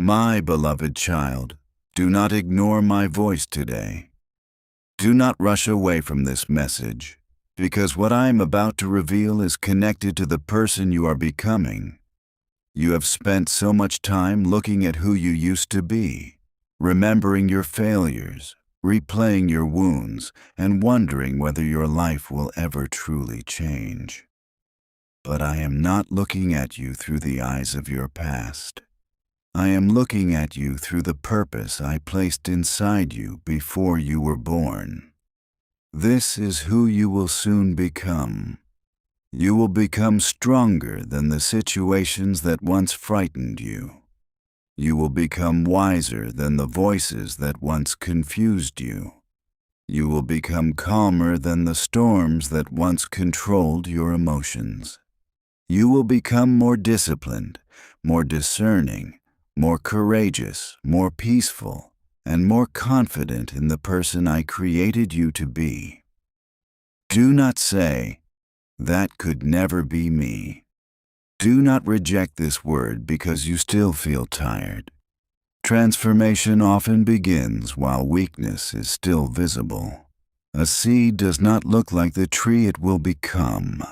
My beloved child, do not ignore my voice today. Do not rush away from this message, because what I am about to reveal is connected to the person you are becoming. You have spent so much time looking at who you used to be, remembering your failures, replaying your wounds, and wondering whether your life will ever truly change. But I am not looking at you through the eyes of your past. I am looking at you through the purpose I placed inside you before you were born. This is who you will soon become. You will become stronger than the situations that once frightened you. You will become wiser than the voices that once confused you. You will become calmer than the storms that once controlled your emotions. You will become more disciplined, more discerning, more courageous, more peaceful, and more confident in the person I created you to be. Do not say, "That could never be me." Do not reject this word because you still feel tired. Transformation often begins while weakness is still visible. A seed does not look like the tree it will become.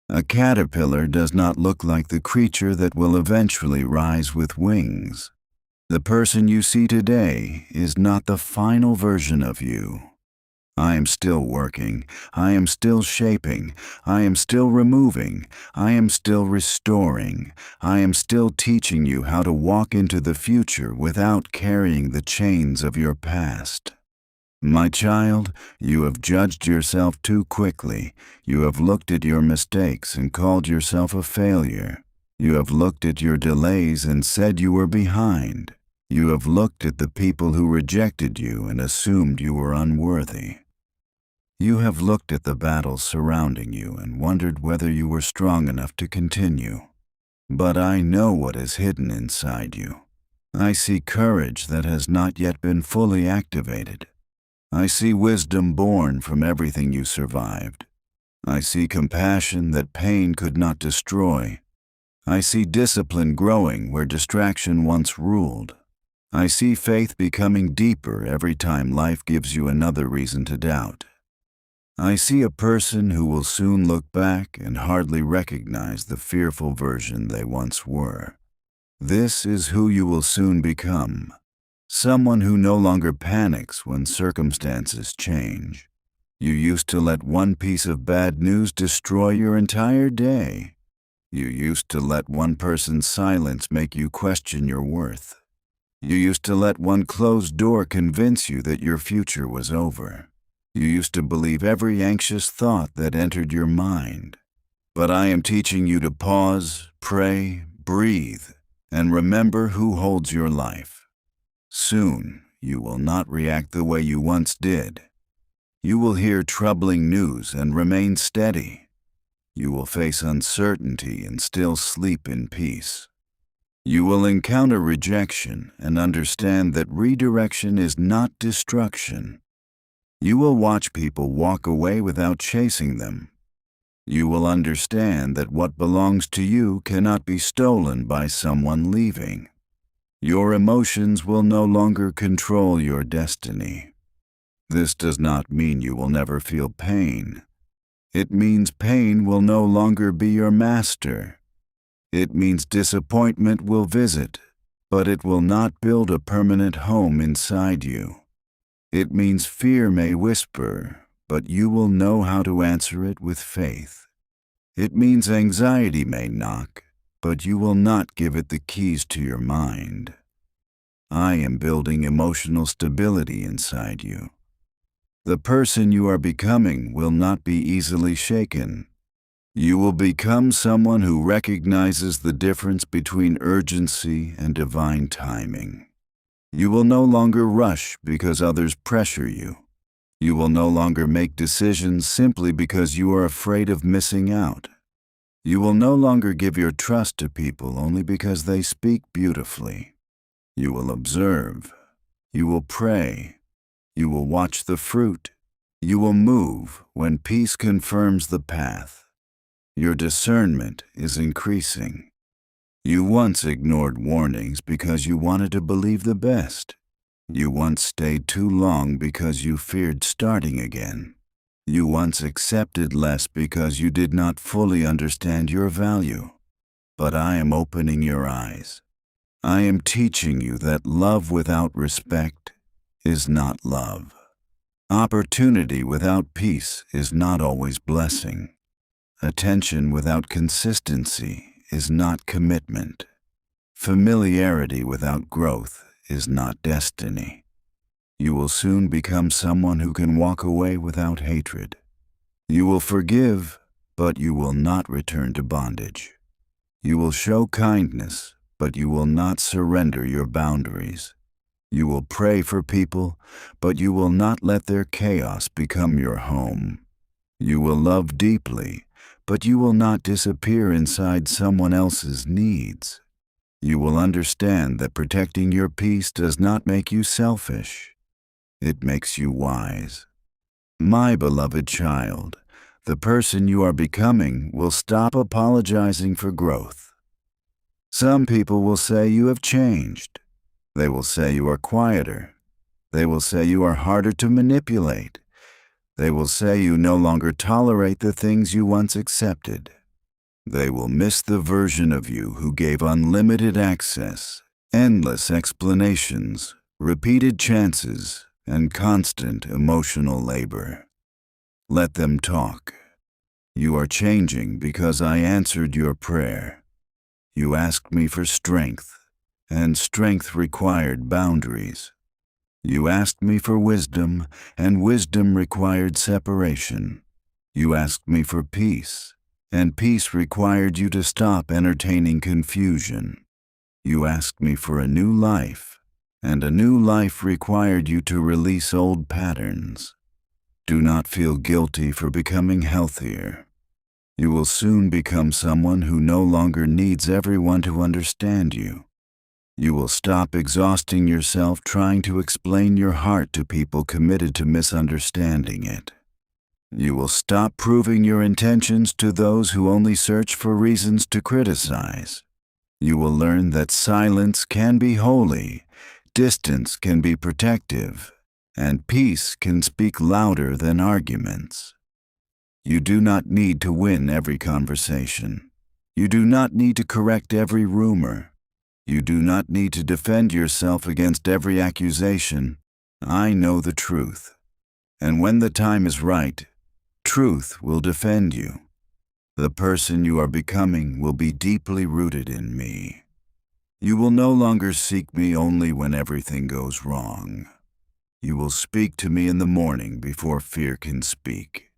A caterpillar does not look like the creature that will eventually rise with wings. The person you see today is not the final version of you. I am still working, I am still shaping, I am still removing, I am still restoring, I am still teaching you how to walk into the future without carrying the chains of your past. My child, you have judged yourself too quickly. You have looked at your mistakes and called yourself a failure. You have looked at your delays and said you were behind. You have looked at the people who rejected you and assumed you were unworthy. You have looked at the battles surrounding you and wondered whether you were strong enough to continue. But I know what is hidden inside you. I see courage that has not yet been fully activated. I see wisdom born from everything you survived. I see compassion that pain could not destroy. I see discipline growing where distraction once ruled. I see faith becoming deeper every time life gives you another reason to doubt. I see a person who will soon look back and hardly recognize the fearful version they once were. This is who you will soon become. Someone who no longer panics when circumstances change. You used to let one piece of bad news destroy your entire day. You used to let one person's silence make you question your worth. You used to let one closed door convince you that your future was over. You used to believe every anxious thought that entered your mind. But I am teaching you to pause, pray, breathe, and remember who holds your life. Soon, you will not react the way you once did. You will hear troubling news and remain steady. You will face uncertainty and still sleep in peace. You will encounter rejection and understand that redirection is not destruction. You will watch people walk away without chasing them. You will understand that what belongs to you cannot be stolen by someone leaving. Your emotions will no longer control your destiny. This does not mean you will never feel pain. It means pain will no longer be your master. It means disappointment will visit, but it will not build a permanent home inside you. It means fear may whisper, but you will know how to answer it with faith. It means anxiety may knock, but you will not give it the keys to your mind. I am building emotional stability inside you. The person you are becoming will not be easily shaken. You will become someone who recognizes the difference between urgency and divine timing. You will no longer rush because others pressure you. You will no longer make decisions simply because you are afraid of missing out. You will no longer give your trust to people only because they speak beautifully. You will observe. You will pray. You will watch the fruit. You will move when peace confirms the path. Your discernment is increasing. You once ignored warnings because you wanted to believe the best. You once stayed too long because you feared starting again. You once accepted less because you did not fully understand your value. But I am opening your eyes. I am teaching you that love without respect is not love. Opportunity without peace is not always blessing. Attention without consistency is not commitment. Familiarity without growth is not destiny. You will soon become someone who can walk away without hatred. You will forgive, but you will not return to bondage. You will show kindness, but you will not surrender your boundaries. You will pray for people, but you will not let their chaos become your home. You will love deeply, but you will not disappear inside someone else's needs. You will understand that protecting your peace does not make you selfish. It makes you wise. My beloved child, the person you are becoming will stop apologizing for growth. Some people will say you have changed. They will say you are quieter. They will say you are harder to manipulate. They will say you no longer tolerate the things you once accepted. They will miss the version of you who gave unlimited access, endless explanations, repeated chances, and constant emotional labor. Let them talk. You are changing because I answered your prayer. You asked me for strength, and strength required boundaries. You asked me for wisdom, and wisdom required separation. You asked me for peace, and peace required you to stop entertaining confusion. You asked me for a new life, and a new life required you to release old patterns. Do not feel guilty for becoming healthier. You will soon become someone who no longer needs everyone to understand you. You will stop exhausting yourself trying to explain your heart to people committed to misunderstanding it. You will stop proving your intentions to those who only search for reasons to criticize. You will learn that silence can be holy, distance can be protective, and peace can speak louder than arguments. You do not need to win every conversation. You do not need to correct every rumor. You do not need to defend yourself against every accusation. I know the truth. And when the time is right, truth will defend you. The person you are becoming will be deeply rooted in me. You will no longer seek me only when everything goes wrong. You will speak to me in the morning before fear can speak.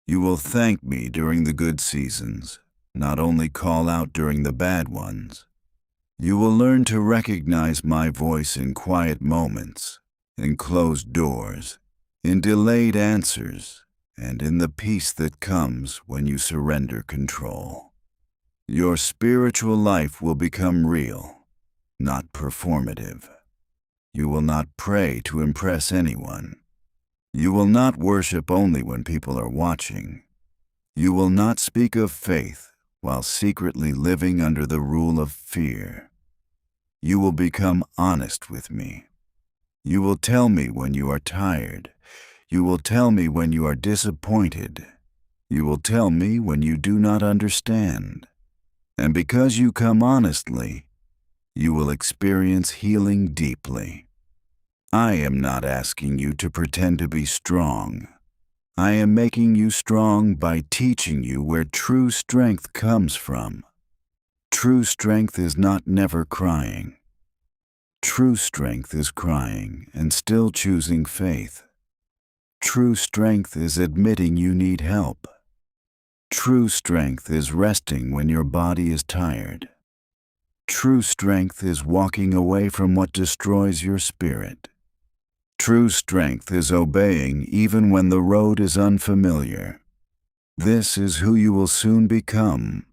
You will thank me during the good seasons, not only call out during the bad ones. You will learn to recognize my voice in quiet moments, in closed doors, in delayed answers, and in the peace that comes when you surrender control. Your spiritual life will become real, not performative. You will not pray to impress anyone. You will not worship only when people are watching. You will not speak of faith while secretly living under the rule of fear. You will become honest with me. You will tell me when you are tired. You will tell me when you are disappointed. You will tell me when you do not understand. And because you come honestly, you will experience healing deeply. I am not asking you to pretend to be strong. I am making you strong by teaching you where true strength comes from. True strength is not never crying. True strength is crying and still choosing faith. True strength is admitting you need help. True strength is resting when your body is tired. True strength is walking away from what destroys your spirit. True strength is obeying even when the road is unfamiliar. This is who you will soon become,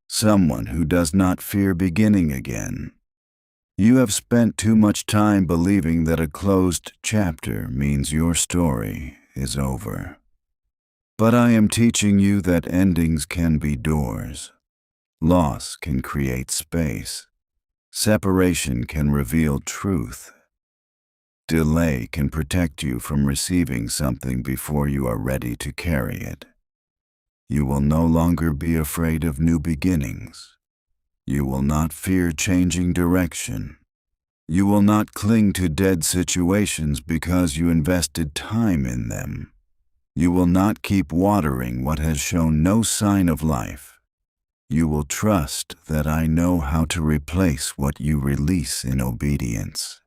someone who does not fear beginning again. You have spent too much time believing that a closed chapter means your story is over. But I am teaching you that endings can be doors. Loss can create space. Separation can reveal truth. Delay can protect you from receiving something before you are ready to carry it. You will no longer be afraid of new beginnings. You will not fear changing direction. You will not cling to dead situations because you invested time in them. You will not keep watering what has shown no sign of life. You will trust that I know how to replace what you release in obedience.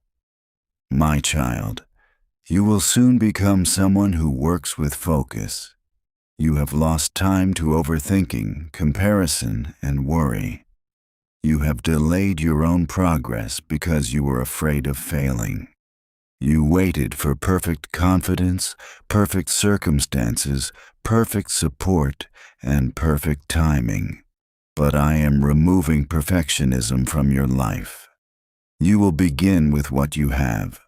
My child, you will soon become someone who works with focus. You have lost time to overthinking, comparison, and worry. You have delayed your own progress because you were afraid of failing. You waited for perfect confidence, perfect circumstances, perfect support, and perfect timing. But I am removing perfectionism from your life. You will begin with what you have.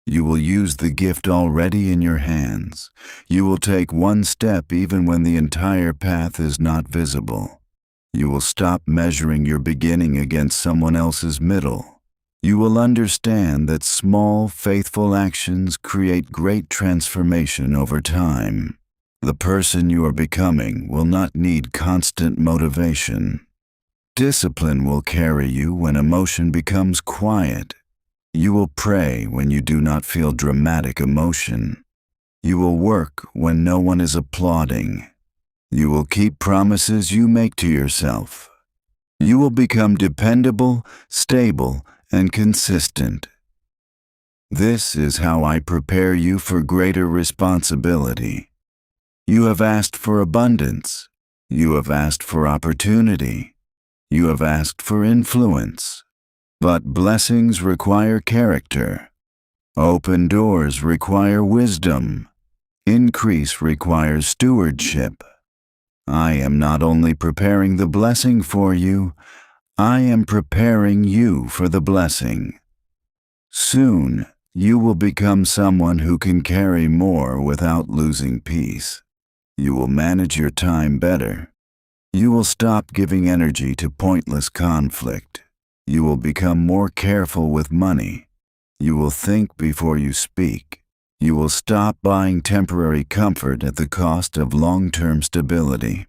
You will use the gift already in your hands. You will take one step even when the entire path is not visible. You will stop measuring your beginning against someone else's middle. You will understand that small, faithful actions create great transformation over time. The person you are becoming will not need constant motivation. Discipline will carry you when emotion becomes quiet. You will pray when you do not feel dramatic emotion. You will work when no one is applauding. You will keep promises you make to yourself. You will become dependable, stable, and consistent. This is how I prepare you for greater responsibility. You have asked for abundance. You have asked for opportunity. You have asked for influence. But blessings require character. Open doors require wisdom. Increase requires stewardship. I am not only preparing the blessing for you, I am preparing you for the blessing. Soon, you will become someone who can carry more without losing peace. You will manage your time better. You will stop giving energy to pointless conflict. You will become more careful with money. You will think before you speak. You will stop buying temporary comfort at the cost of long-term stability.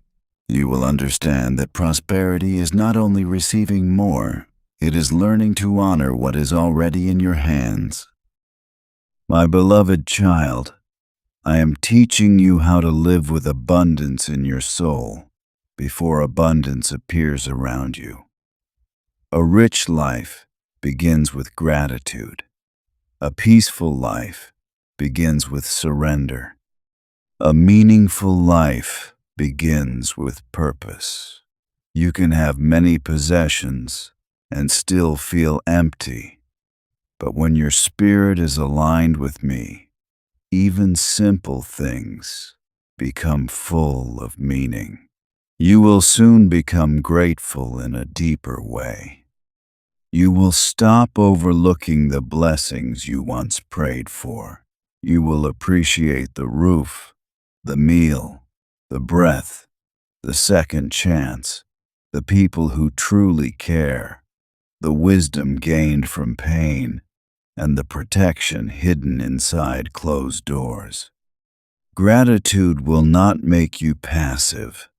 You will understand that prosperity is not only receiving more, it is learning to honor what is already in your hands. My beloved child, I am teaching you how to live with abundance in your soul before abundance appears around you. A rich life begins with gratitude. A peaceful life begins with surrender. A meaningful life begins with purpose. You can have many possessions and still feel empty. But when your spirit is aligned with me, even simple things become full of meaning. You will soon become grateful in a deeper way. You will stop overlooking the blessings you once prayed for. You will appreciate the roof, the meal, the breath, the second chance, the people who truly care, the wisdom gained from pain, and the protection hidden inside closed doors. Gratitude will not make you passive.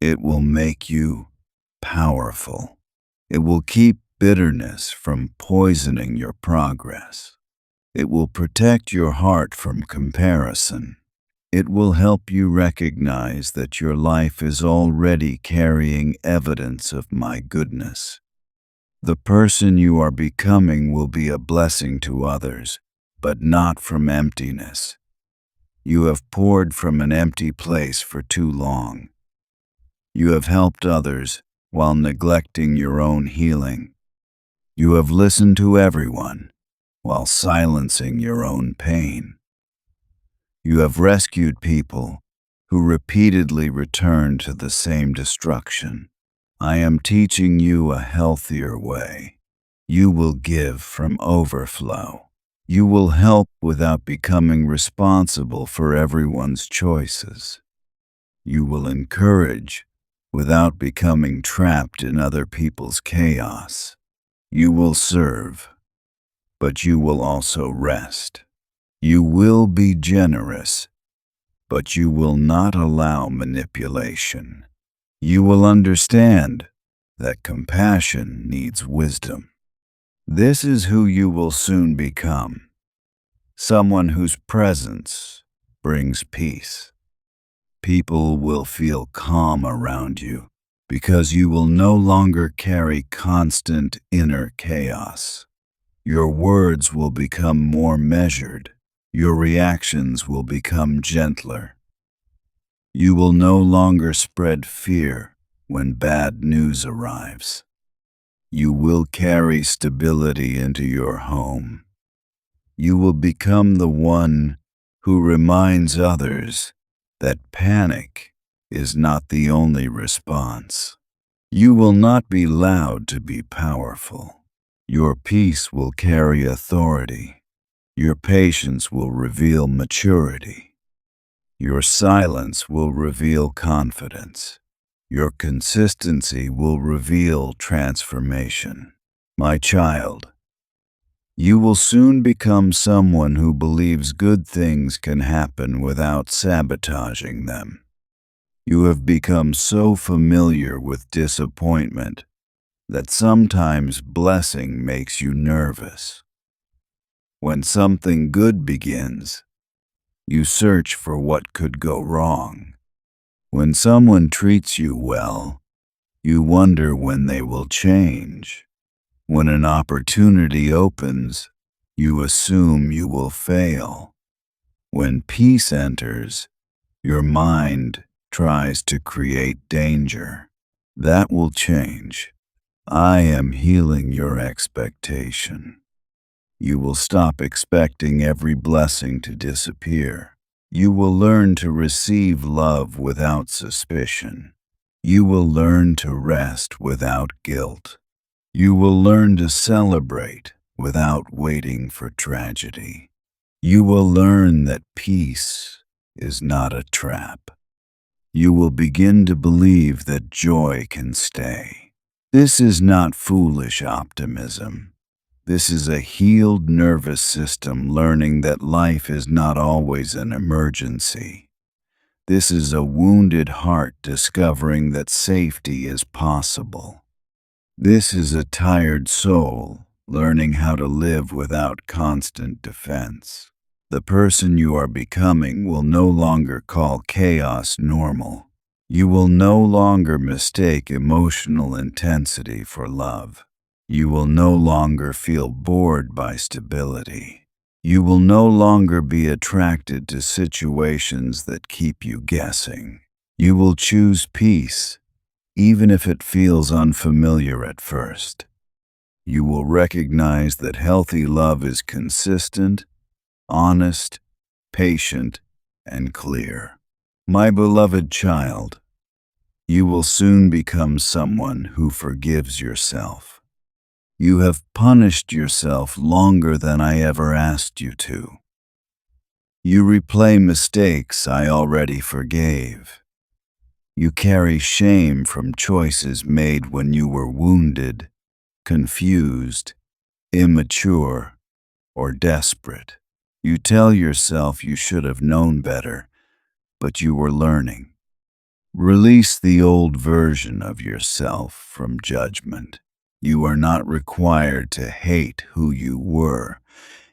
It will make you powerful. It will keep bitterness from poisoning your progress. It will protect your heart from comparison. It will help you recognize that your life is already carrying evidence of my goodness. The person you are becoming will be a blessing to others, but not from emptiness. You have poured from an empty place for too long. You have helped others while neglecting your own healing. You have listened to everyone while silencing your own pain. You have rescued people who repeatedly return to the same destruction. I am teaching you a healthier way. You will give from overflow. You will help without becoming responsible for everyone's choices. You will encourage without becoming trapped in other people's chaos. You will serve, but you will also rest. You will be generous, but you will not allow manipulation. You will understand that compassion needs wisdom. This is who you will soon become, someone whose presence brings peace. People will feel calm around you because you will no longer carry constant inner chaos. Your words will become more measured. Your reactions will become gentler. You will no longer spread fear when bad news arrives. You will carry stability into your home. You will become the one who reminds others that panic is not the only response. You will not be loud to be powerful. Your peace will carry authority. Your patience will reveal maturity. Your silence will reveal confidence. Your consistency will reveal transformation. My child, you will soon become someone who believes good things can happen without sabotaging them. You have become so familiar with disappointment that sometimes blessing makes you nervous. When something good begins, you search for what could go wrong. When someone treats you well, you wonder when they will change. When an opportunity opens, you assume you will fail. When peace enters, your mind tries to create danger. That will change. I am healing your expectation. You will stop expecting every blessing to disappear. You will learn to receive love without suspicion. You will learn to rest without guilt. You will learn to celebrate without waiting for tragedy. You will learn that peace is not a trap. You will begin to believe that joy can stay. This is not foolish optimism. This is a healed nervous system learning that life is not always an emergency. This is a wounded heart discovering that safety is possible. This is a tired soul learning how to live without constant defense. The person you are becoming will no longer call chaos normal. You will no longer mistake emotional intensity for love. You will no longer feel bored by stability. You will no longer be attracted to situations that keep you guessing. You will choose peace, even if it feels unfamiliar at first. You will recognize that healthy love is consistent, honest, patient, and clear. My beloved child, you will soon become someone who forgives yourself. You have punished yourself longer than I ever asked you to. You replay mistakes I already forgave. You carry shame from choices made when you were wounded, confused, immature, or desperate. You tell yourself you should have known better, but you were learning. Release the old version of yourself from judgment. You are not required to hate who you were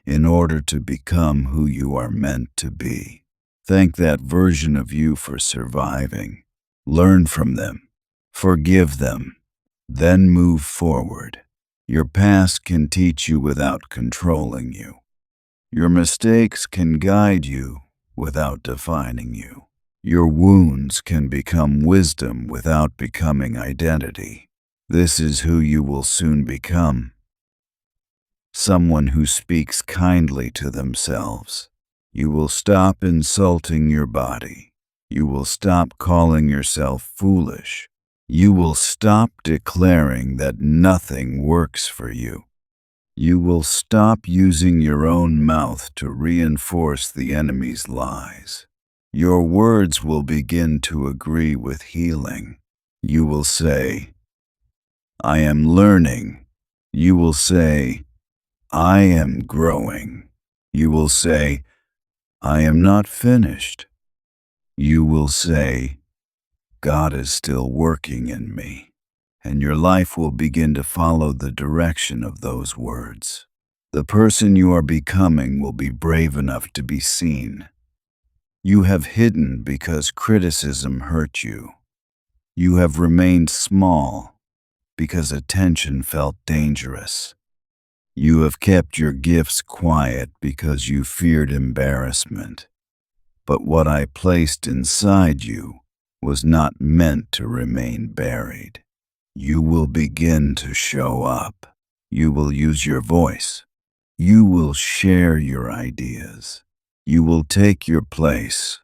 in order to become who you are meant to be. Thank that version of you for surviving. Learn from them. Forgive them. Then move forward. Your past can teach you without controlling you. Your mistakes can guide you without defining you. Your wounds can become wisdom without becoming identity. This is who you will soon become. Someone who speaks kindly to themselves. You will stop insulting your body. You will stop calling yourself foolish. You will stop declaring that nothing works for you. You will stop using your own mouth to reinforce the enemy's lies. Your words will begin to agree with healing. You will say, I am learning. You will say, I am growing. You will say, I am not finished. You will say, God is still working in me. And your life will begin to follow the direction of those words. The person you are becoming will be brave enough to be seen. You have hidden because criticism hurt you. You have remained small because attention felt dangerous. You have kept your gifts quiet because you feared embarrassment. But what I placed inside you was not meant to remain buried. You will begin to show up. You will use your voice. You will share your ideas. You will take your place.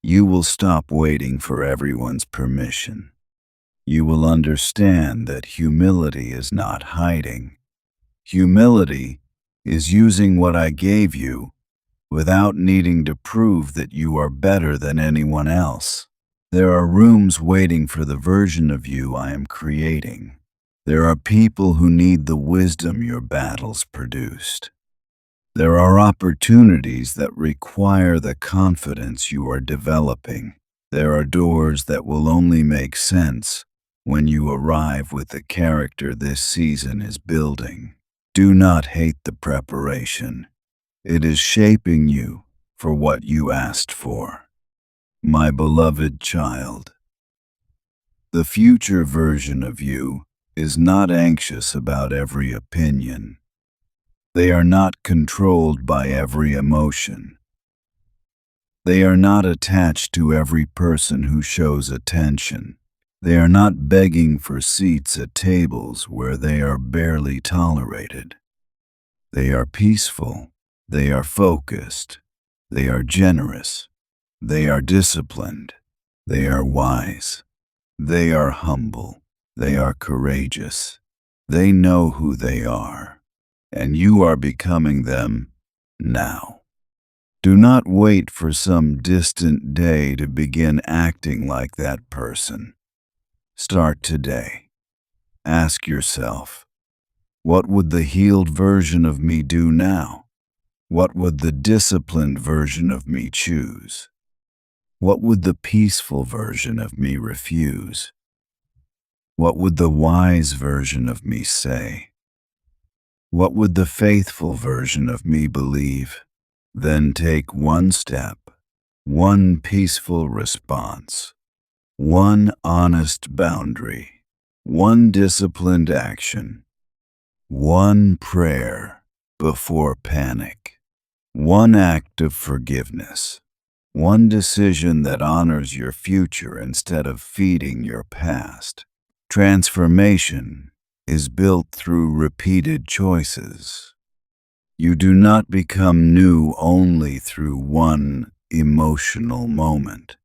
You will stop waiting for everyone's permission. You will understand that humility is not hiding. Humility is using what I gave you without needing to prove that you are better than anyone else. There are rooms waiting for the version of you I am creating. There are people who need the wisdom your battles produced. There are opportunities that require the confidence you are developing. There are doors that will only make sense when you arrive with the character this season is building. Do not hate the preparation. It is shaping you for what you asked for. My beloved child, the future version of you is not anxious about every opinion. They are not controlled by every emotion. They are not attached to every person who shows attention. They are not begging for seats at tables where they are barely tolerated. They are peaceful. They are focused. They are generous. They are disciplined. They are wise. They are humble. They are courageous. They know who they are, and you are becoming them now. Do not wait for some distant day to begin acting like that person. Start today. Ask yourself, what would the healed version of me do now? What would the disciplined version of me choose? What would the peaceful version of me refuse? What would the wise version of me say? What would the faithful version of me believe? Then take one step, one peaceful response, one honest boundary, one disciplined action, one prayer before panic, one act of forgiveness, one decision that honors your future instead of feeding your past. Transformation is built through repeated choices. You do not become new only through one emotional moment.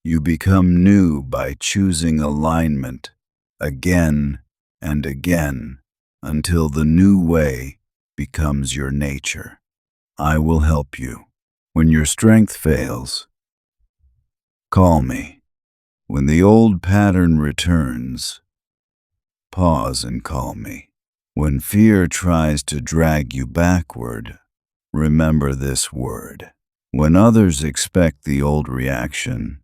You become new by choosing alignment again and again until the new way becomes your nature. I will help you. When your strength fails, call me. When the old pattern returns, pause and call me. When fear tries to drag you backward, remember this word. When others expect the old reaction,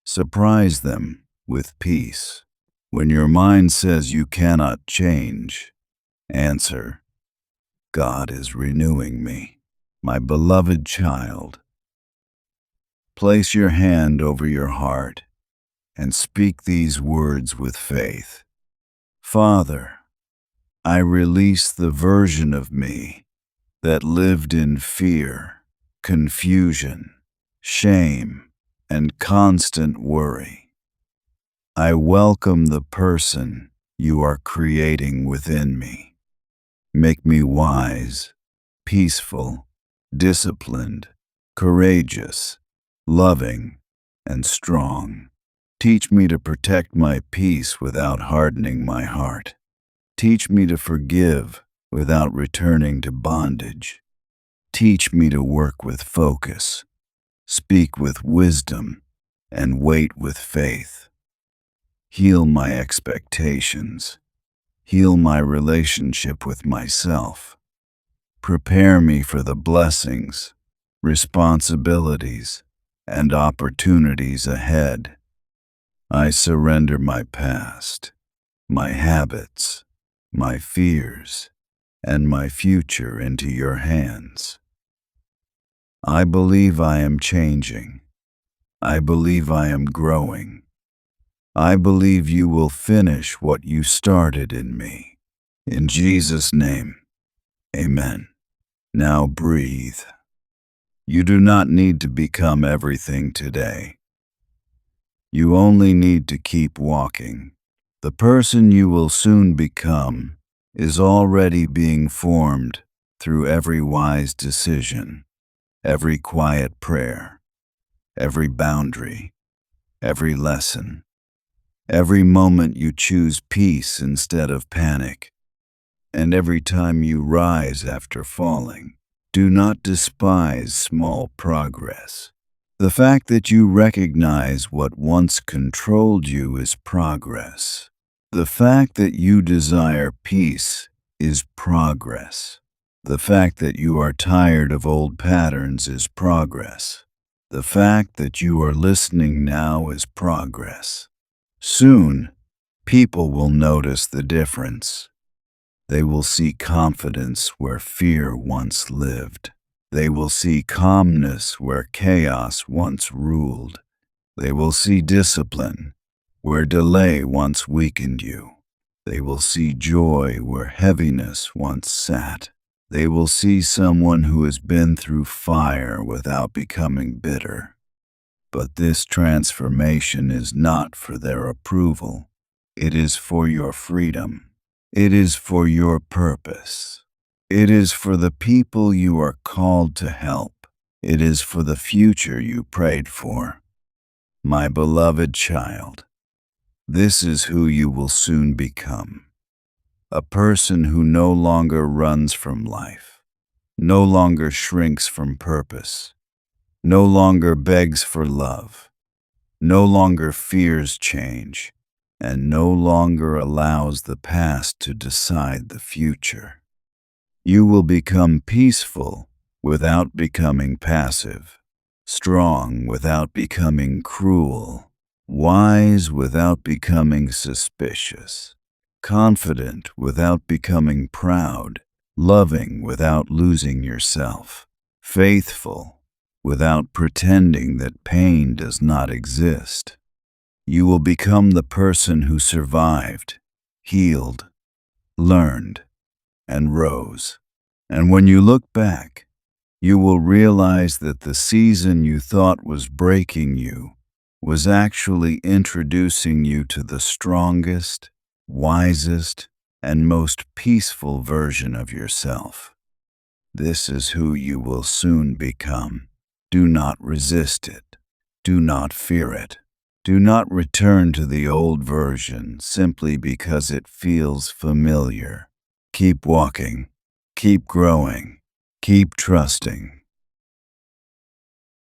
surprise them with peace. When your mind says you cannot change, answer, God is renewing me. My beloved child, place your hand over your heart and speak these words with faith. Father, I release the version of me that lived in fear, confusion, shame, and constant worry. I welcome the person you are creating within me. Make me wise, peaceful, disciplined, courageous, loving, and strong. Teach me to protect my peace without hardening my heart. Teach me to forgive without returning to bondage. Teach me to work with focus, speak with wisdom, and wait with faith. Heal my expectations. Heal my relationship with myself. Prepare me for the blessings, responsibilities, and opportunities ahead. I surrender my past, my habits, my fears, and my future into your hands. I believe I am changing. I believe I am growing. I believe you will finish what you started in me. In Jesus' name, amen. Now breathe. You do not need to become everything today. You only need to keep walking. The person you will soon become is already being formed through every wise decision, every quiet prayer, every boundary, every lesson, every moment you choose peace instead of panic, and every time you rise after falling. Do not despise small progress. The fact that you recognize what once controlled you is progress. The fact that you desire peace is progress. The fact that you are tired of old patterns is progress. The fact that you are listening now is progress. Soon, people will notice the difference. They will see confidence where fear once lived. They will see calmness where chaos once ruled. They will see discipline where delay once weakened you. They will see joy where heaviness once sat. They will see someone who has been through fire without becoming bitter. But this transformation is not for their approval. It is for your freedom. It is for your purpose. It is for the people you are called to help. It is for the future you prayed for. My beloved child, this is who you will soon become. A person who no longer runs from life, no longer shrinks from purpose, no longer begs for love, no longer fears change, and no longer allows the past to decide the future. You will become peaceful without becoming passive, strong without becoming cruel, wise without becoming suspicious, confident without becoming proud, loving without losing yourself, faithful without pretending that pain does not exist. You will become the person who survived, healed, learned, and rose. And when you look back, you will realize that the season you thought was breaking you was actually introducing you to the strongest, wisest, and most peaceful version of yourself. This is who you will soon become. Do not resist it. Do not fear it. Do not return to the old version simply because it feels familiar. Keep walking. Keep growing. Keep trusting.